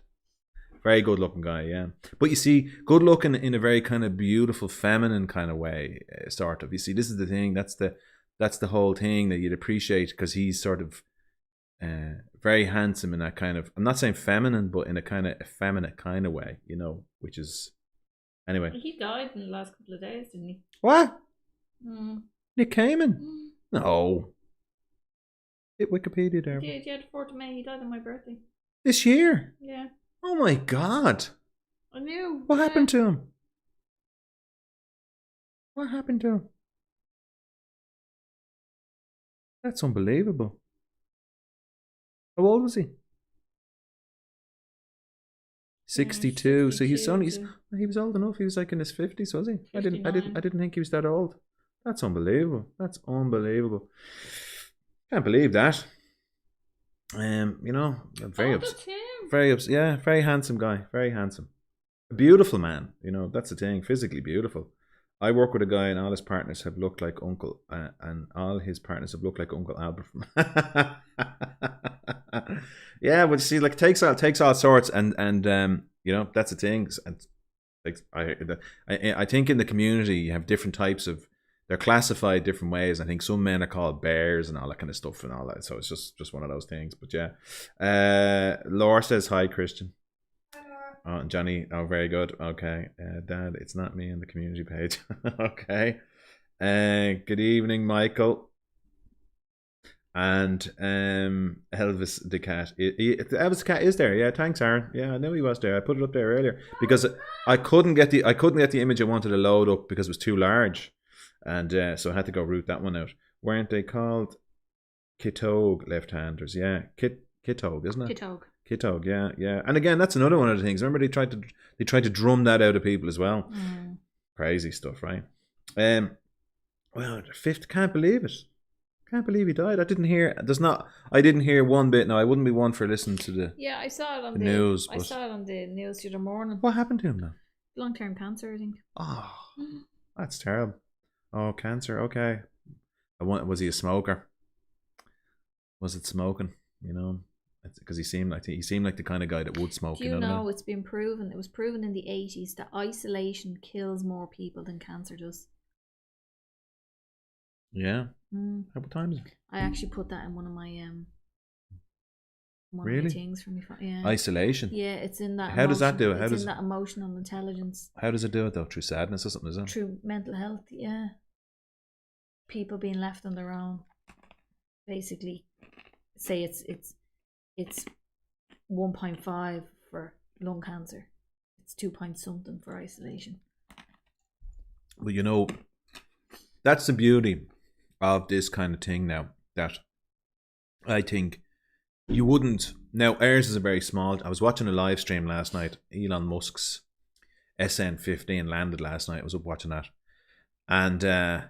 Very good looking guy, yeah. But you see, good looking in a very kind of beautiful, feminine kind of way, sort of. You see, this is the thing. That's the whole thing that you'd appreciate, because he's sort of very handsome in that kind of, I'm not saying feminine, but in a kind of effeminate kind of way, which is, anyway. He died in the last couple of days, didn't he? What? Nick Cayman? No. Hit Wikipedia there. Yeah, the 4th of May. He died on my birthday. This year? Yeah. Oh my God. I knew. What happened to him? What happened to him? That's unbelievable. How old was he? 62. So he was old enough. He was like in his 50s, was he? 59. I didn't think he was that old. That's unbelievable. Can't believe that. Very handsome guy. Very handsome. A beautiful man. That's the thing. Physically beautiful. I work with a guy, and all his partners have looked like Uncle, Albert. Yeah, but see, like takes all sorts, and that's the thing. And I think in the community you have different types of. They're classified different ways. I think some men are called bears and all that kind of stuff and all that. So it's just one of those things. But yeah. Laura says hi, Christian. Hi, Laura. Oh, and Johnny. Oh, very good. Okay. Dad, it's not me on the community page. Okay. Good evening, Michael. And Elvis the cat. Elvis the cat is there. Yeah, thanks, Aaron. Yeah, I knew he was there. I put it up there earlier because I couldn't get the image I wanted to load up because it was too large. And so I had to go root that one out. Weren't they called Kitog left-handers? Yeah, Kitog, isn't it? Kitog, yeah. And again, that's another one of the things. Remember, they tried to drum that out of people as well. Crazy stuff, right? Well, the 5th, can't believe it. Can't believe he died. I didn't hear one bit. Now I wouldn't be one for listening to the I saw it on the news. I saw it on the news the other morning. What happened to him now? Long-term cancer, I think. Oh, that's terrible. Oh, cancer. Okay. Was he a smoker? Was it smoking? Because he seemed like the kind of guy that would smoke. Do you know it's been proven? It was proven in the 80s that isolation kills more people than cancer does. Yeah. How about time is it? I actually put that in one of my Really? of my things for me. Yeah. Isolation. Yeah, it's in that. How does that do it? It's in that emotional intelligence. How does it do it though? Through sadness or something, is it? Through mental health, yeah. People being left on their own. Basically, say it's 1.5 for lung cancer. It's 2 point something for isolation. Well, that's the beauty of this kind of thing now, that I think you wouldn't. Now, ours is a very small. I was watching a live stream last night, Elon Musk's SN15 landed last night. I was up watching that. And Was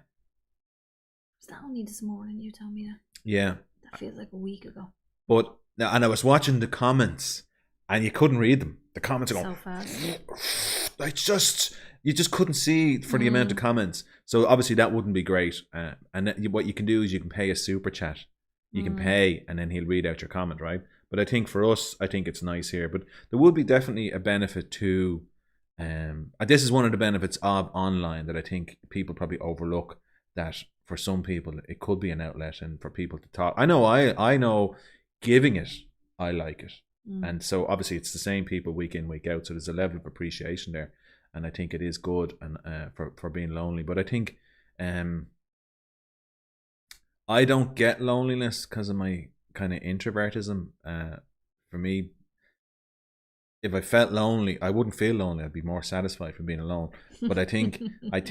that only this morning you told me that? Yeah. That feels like a week ago. And I was watching the comments and you couldn't read them. The comments are going so fast. You just couldn't see for the amount of comments. So obviously that wouldn't be great. And what you can do is you can pay a super chat. You can pay and then he'll read out your comment, right? But I think for us, I think it's nice here. But there would be definitely a benefit to, this is one of the benefits of online that I think people probably overlook, that for some people it could be an outlet and for people to talk. I know giving it, I like it. And so obviously it's the same people week in, week out. So there's a level of appreciation there. And I think it is good and for being lonely. But I think I don't get loneliness because of my kind of introvertism. For me, if I felt lonely, I wouldn't feel lonely. I'd be more satisfied from being alone. But I think I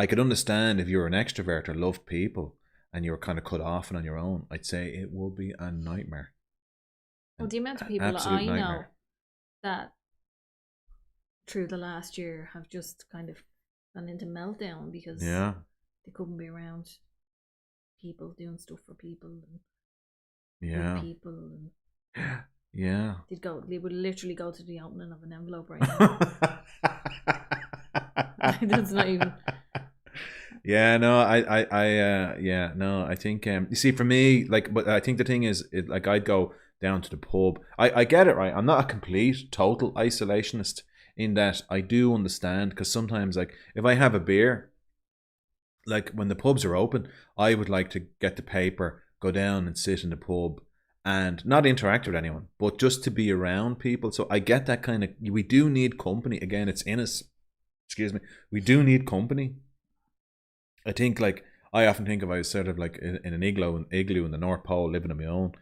could understand if you're an extrovert or love people and you're kind of cut off and on your own. I'd say it would be a nightmare. Well, the amount of people that I know that through the last year have just kind of gone into meltdown because they couldn't be around people doing stuff for people and with people and they would literally go to the opening of an envelope right now. That's not even. I think you see, for me, like, but I think the thing is, like, I'd go down to the pub. I get it, right? I'm not a complete total isolationist in that I do understand, because sometimes, like, if I have a beer, like when the pubs are open, I would like to get the paper, go down and sit in the pub and not interact with anyone, but just to be around people. So I get that kind of, we do need company. Again, it's in us. Excuse me. We do need company. I think, like, I often think if I was sort of like in an igloo in the North Pole living on my own,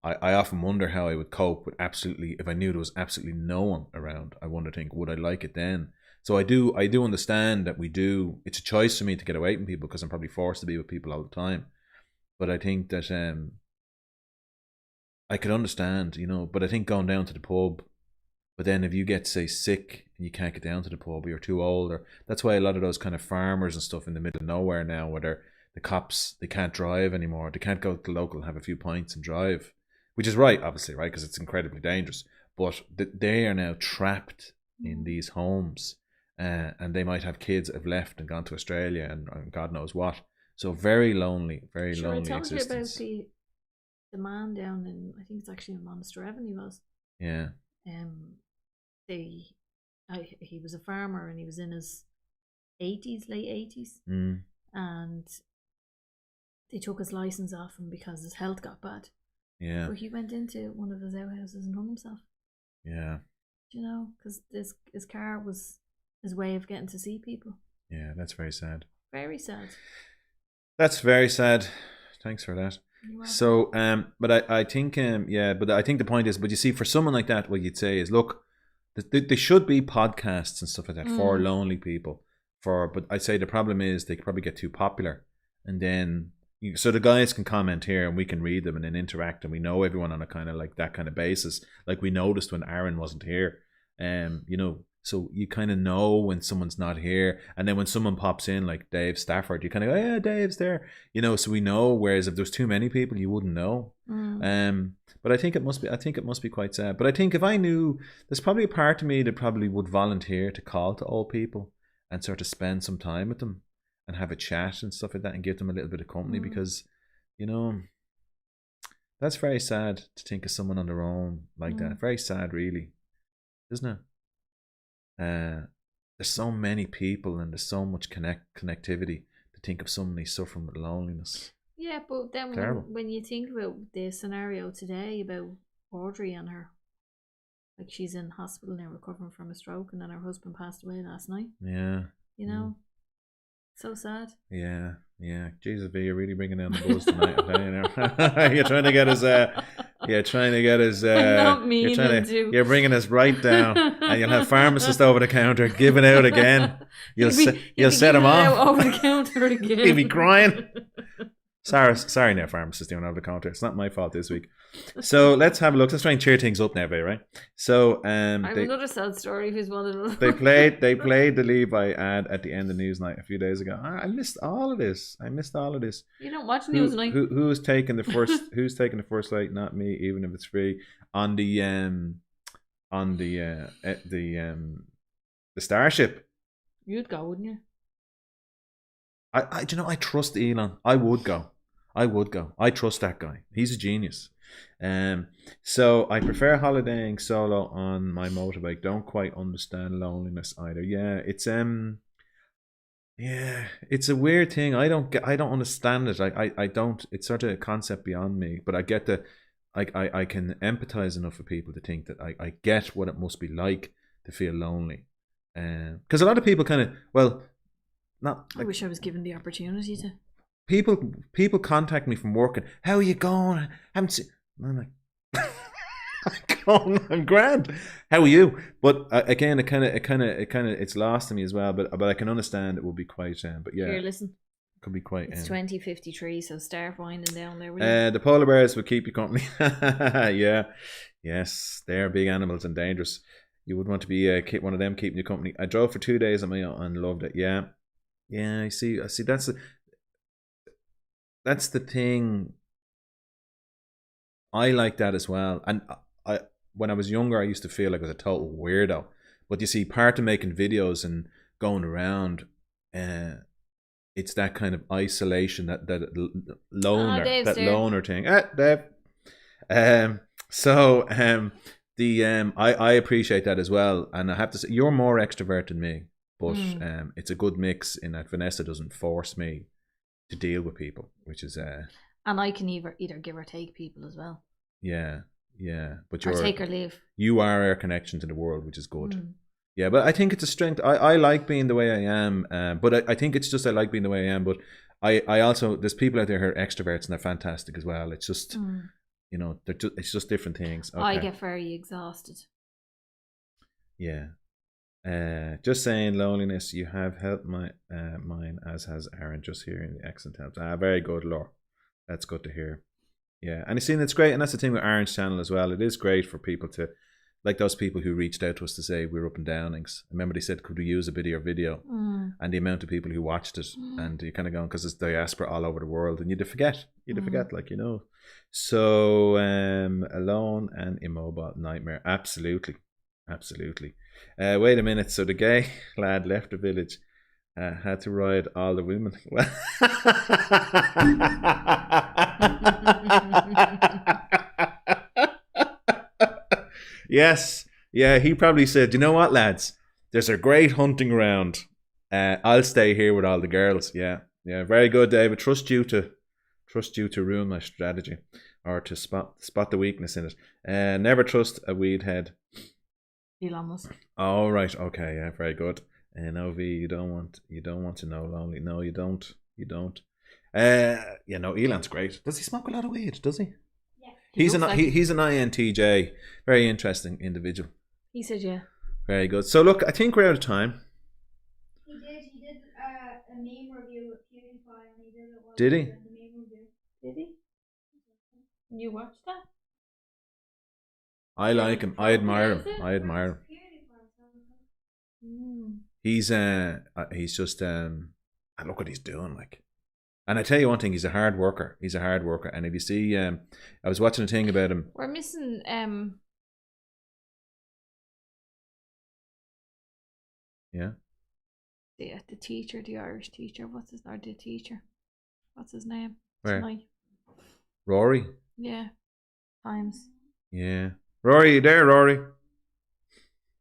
I often wonder how I would cope with if I knew there was absolutely no one around. I wonder, would I like it then? So I do understand that it's a choice for me to get away from people because I'm probably forced to be with people all the time. But I think that I could understand, but I think going down to the pub, but then if you get, say, sick and you can't get down to the pub, or you're too old, or that's why a lot of those kind of farmers and stuff in the middle of nowhere now, where the cops, they can't drive anymore. They can't go to the local and have a few pints and drive, which is right, obviously, right, because it's incredibly dangerous. But they are now trapped in these homes, and they might have kids that have left and gone to Australia and God knows what. So very lonely, very lonely existence. You about the man down in, I think it's actually in Monasterevin, he was. Yeah. He was a farmer and he was in his late 80s, and they took his license off him because his health got bad. Yeah. But he went into one of his outhouses and hung himself. Yeah. Because his car was his way of getting to see people. Yeah, that's very sad. Very sad. That's very sad. Thanks for that. So, but I think, but I think the point is, but you see, for someone like that, what you'd say is, look, there should be podcasts and stuff like that for lonely people. But I'd say the problem is they could probably get too popular, and then so the guys can comment here and we can read them and then interact, and we know everyone on a kind of like that kind of basis. Like we noticed when Aaron wasn't here, so you kind of know when someone's not here, and then when someone pops in like Dave Stafford, you kind of go, yeah, Dave's there, so we know. Whereas if there's too many people, you wouldn't know. But I think it must be quite sad. But I think if I knew, there's probably a part of me that probably would volunteer to call to old people and sort of spend some time with them and have a chat and stuff like that and give them a little bit of company, because that's very sad to think of someone on their own like that. Very sad, really, isn't it? There's so many people and there's so much connectivity to think of somebody suffering with loneliness. Yeah, but then when you think about the scenario today about Audrey and her, like, she's in hospital now recovering from a stroke, and then her husband passed away last night. Yeah. So sad. Yeah. Jesus, V, you're really bringing down the buzz tonight. I'm telling you now. You're trying to get us. I'm not meaning to. You're bringing us right down, and you'll have pharmacists over the counter giving out again. You'll set him off over the counter again. He'll be crying. Sorry now, pharmacist doing over the counter. It's not my fault this week. So let's have a look. Let's try and cheer things up now, right? So I have another sad story if he's one of them. they played the Levi ad at the end of Newsnight a few days ago. I missed all of this. You don't watch Newsnight. Who's taking the first? Who's taking the first light? Not me, even if it's free. On the Starship. You'd go, wouldn't you? I I trust Elon. I would go. I trust that guy. He's a genius. So I prefer holidaying solo on my motorbike. Don't quite understand loneliness either. Yeah, it's a weird thing. I don't understand it. I don't. It's sort of a concept beyond me. But I get that. I can empathize enough with people to think that I get what it must be like to feel lonely. Because a lot of people kind of not. I wish I was given the opportunity to. People contact me from work and, how are you going? I haven't seen. I'm like, I'm grand. How are you? But again, it's lost to me as well. But I can understand it will be quite. But yeah, here, listen. Could be quite. It's 2053, so start winding down there. Will you? The polar bears will keep you company. Yeah, yes, they're big animals and dangerous. You would want to be one of them keeping you company. I drove for 2 days on my own and loved it. Yeah. I see. That's the thing. I like that as well. And when I was younger, I used to feel like I was a total weirdo. But you see, part of making videos and going around, it's that kind of isolation, that loner thing. Dave. I appreciate that as well. And I have to say, you're more extrovert than me. But it's a good mix in that Vanessa doesn't force me to deal with people, which is and I can either give or take people as well. Yeah. But or take or leave. You are our connection to the world, which is good. Yeah, but I think it's a strength. I like being the way I am, but I think it's just I like being the way I am. But I also, there's people out there who are extroverts and they're fantastic as well. It's just it's just different things. Okay. I get very exhausted. Yeah. Just saying, loneliness, you have helped mine, as has Aaron, just hearing the excellent helps. Very good, Laura. That's good to hear. Yeah, and you see, it's great, and that's the thing with Aaron's channel as well. It is great for people to, like those people who reached out to us to say we're up and downings. I remember they said, could we use a bit of your video? And the amount of people who watched it, and you're kind of going, because it's diaspora all over the world, and you'd forget, So, alone and immobile, nightmare. Absolutely. Wait a minute. So the gay lad left the village, had to ride all the women. Yes. Yeah, he probably said, you know what, lads? There's a great hunting ground. I'll stay here with all the girls. Yeah. Very good, David. Trust you to ruin my strategy, or to spot the weakness in it. Never trust a weed head. Elon Musk. Oh, right. Okay. Yeah. Very good. And OV, you don't want to know lonely. No, you don't. Elon's great. Does he smoke a lot of weed? Does he? Yeah. He's an INTJ. Very interesting individual. He said, yeah. Very good. So look, I think we're out of time. He did a meme review with PewDiePie, and he did it. Did he? The meme review. Did he? You watched that? I like him. I admire him. He's just look what he's doing, like. And I tell you one thing, he's a hard worker. And if you see, I was watching a thing about him. We're missing Yeah. The teacher, the Irish teacher. What's his name? Where? Tonight. Rory. Yeah. Times. Yeah. Rory, you there, Rory?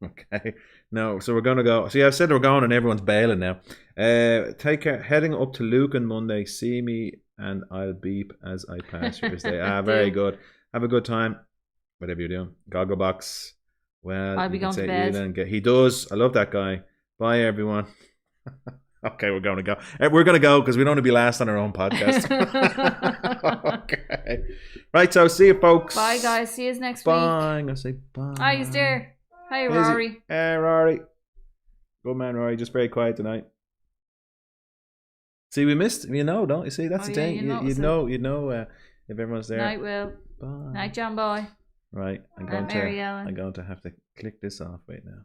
Okay. No, so we're going to go. See, I've said we're going and everyone's bailing now. Take care. Heading up to Lucan Monday. See me and I'll beep as I pass your day. Very good. Have a good time. Whatever you're doing. Gogglebox. Well, I'll be going to bed. He does. I love that guy. Bye, everyone. Okay, we're going to go. We're going to go because we don't want to be last on our own podcast. Okay. Right, so see you, folks. Bye, guys. See you next week. Bye. I'm going to say bye. Hi, he's there. Hey, Rory. Hey, Rory. Good man, Rory. Just very quiet tonight. See, we missed. You know, don't you see? That's Oh, the yeah, thing. you You notice it. know. You know. If everyone's there. Night, Will. Bye. Night, John Boy. Right. I'm Night, going Mary to. Ellen. I'm going to have to click this off right now.